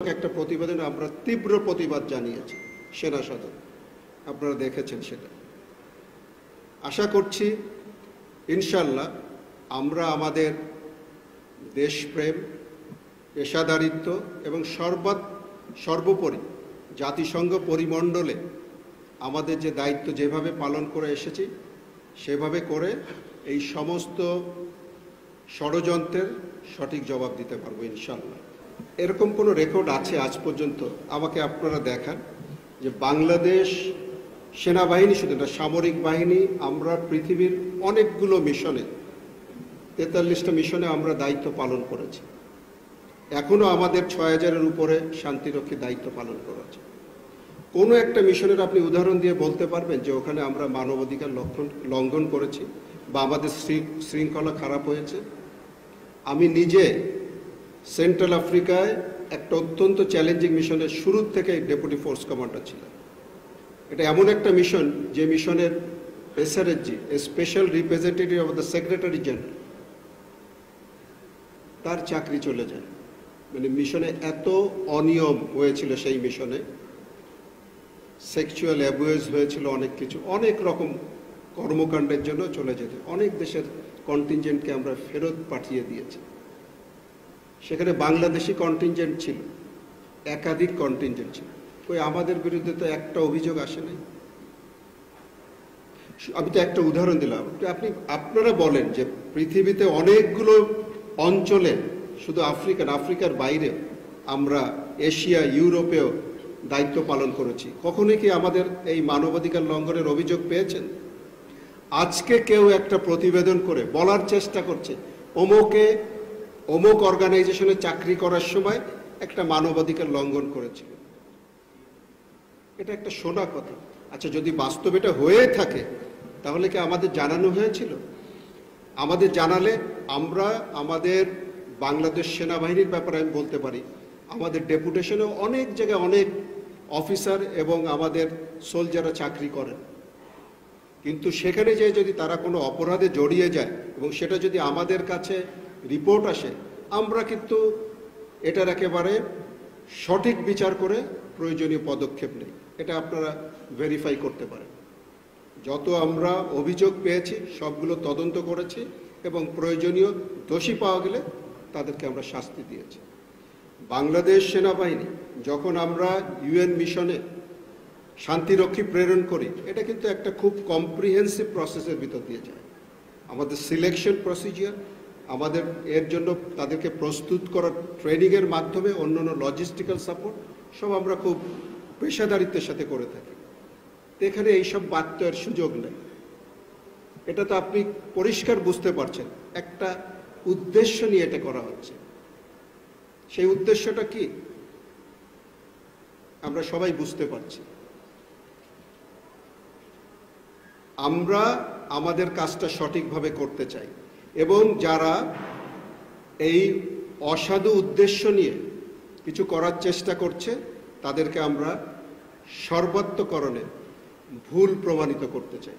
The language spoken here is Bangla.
একটা প্রতিবেদনে আমরা তীব্র প্রতিবাদ জানিয়েছি সেনা সদর, আপনারা দেখেছেন সেটা। আশা করছি ইনশাল্লাহ আমরা আমাদের দেশপ্রেম, পেশাদারিত্ব এবং সর্বোপরি জাতিসংঘ পরিমণ্ডলে আমাদের যে দায়িত্ব যেভাবে পালন করে এসেছি সেভাবে করে এই সমস্ত ষড়যন্ত্রের সঠিক জবাব দিতে পারবো ইনশাল্লাহ। এরকম কোনো রেকর্ড আছে আজ পর্যন্ত আমাকে আপনারা দেখান যে বাংলাদেশ সেনাবাহিনী, শুধু না সামরিক বাহিনী, আমরা পৃথিবীর অনেকগুলো মিশনে 43টা মিশনে আমরা দায়িত্ব পালন করেছি। এখনো আমাদের 6000-এর উপরে শান্তিরক্ষী দায়িত্ব পালন করেছে। কোনো একটা মিশনের আপনি উদাহরণ দিয়ে বলতে পারবেন যে ওখানে আমরা মানবাধিকার লঙ্ঘন করেছি বা আমাদের শৃঙ্খলা খারাপ হয়েছে? আমি নিজে সেন্ট্রাল আফ্রিকায় একটা অত্যন্ত চ্যালেঞ্জিং মিশনের শুরুর থেকে ডেপুটি ফোর্স কমান্ডার ছিলাম। এটা এমন একটা মিশন যে মিশনের SRSG, special representative of the secretary general, তার চাকরি চলে যায়। মানে মিশনে এত অনিয়ম হয়েছিল, সেই মিশনে সেক্সুয়াল অ্যাবিউজ হয়েছিল, অনেক কিছু, অনেক রকম কর্মকাণ্ডের জন্য চলে যেতে অনেক দেশের কন্টিনজেন্টকে আমরা ফেরত পাঠিয়ে দিয়েছি। সেখানে বাংলাদেশি কন্টিনজেন্ট ছিল, একাধিক কন্টিনজেন্ট ছিল। ওই আমাদের বিরুদ্ধে তো একটা অভিযোগ আসে নাই। আমি তো একটা উদাহরণ দিলাম। আপনারা বলেন যে পৃথিবীতে অনেকগুলো অঞ্চলে, শুধু আফ্রিকার বাইরে, আমরা এশিয়া, ইউরোপেও দায়িত্ব পালন করেছি। কখনোই কি আমাদের এই মানবাধিকার লঙ্ঘনের অভিযোগ পেয়েছেন? আজকে কেউ একটা প্রতিবেদন করে বলার চেষ্টা করছে অমুক অর্গানাইজেশনে চাকরি করার সময় একটা মানবাধিকার লঙ্ঘন করেছিল। এটা একটা শোনা কথা। আচ্ছা, যদি বাস্তবে এটা হয়ে থাকে তাহলে কি আমাদের জানানো হয়েছিল? আমাদের জানালে আমরা আমাদের বাংলাদেশ সেনাবাহিনীর ব্যাপারে আমি বলতে পারি, আমাদের ডেপুটেশনে অনেক জায়গায় অনেক অফিসার এবং আমাদের সোলজাররা চাকরি করেন, কিন্তু সেখানে যে যদি তারা কোনো অপরাধে জড়িয়ে যায় এবং সেটা যদি আমাদের কাছে রিপোর্ট আসে, আমরা কিন্তু এটার একেবারে সঠিক বিচার করে প্রয়োজনীয় পদক্ষেপ নেই। এটা আপনারা ভেরিফাই করতে পারেন। যত আমরা অভিযোগ পেয়েছি সবগুলো তদন্ত করেছি এবং প্রয়োজনীয় দোষী পাওয়া গেলে তাদেরকে আমরা শাস্তি দিয়েছি। বাংলাদেশ সেনাবাহিনী যখন আমরা ইউএন মিশনে শান্তিরক্ষী প্রেরণ করি, এটা কিন্তু একটা খুব কম্প্রিহেন্সিভ প্রসেসের ভিতর দিয়ে যায়। আমাদের সিলেকশন প্রসিজিয়ার, আমাদের এর জন্য তাদেরকে প্রস্তুত করার ট্রেনিংয়ের মাধ্যমে অন্যান্য লজিস্টিক্যাল সাপোর্ট সব আমরা খুব পেশাদারিত্বের সাথে করে থাকি। এখানে এইসব বাচ্চার সুযোগ নেই। এটা তো আপনি পরিষ্কার বুঝতে পারছেন, একটা উদ্দেশ্য নিয়ে এটা করা হচ্ছে। সেই উদ্দেশ্যটা কি আমরা সবাই বুঝতে পারছি। আমরা আমাদের কাজটা সঠিকভাবে করতে চাই এবং যারা এই অসাধু উদ্দেশ্য নিয়ে কিছু করার চেষ্টা করছে তাদেরকে আমরা সর্বাত্মকরণে ভুল প্রমাণিত করতে চাই।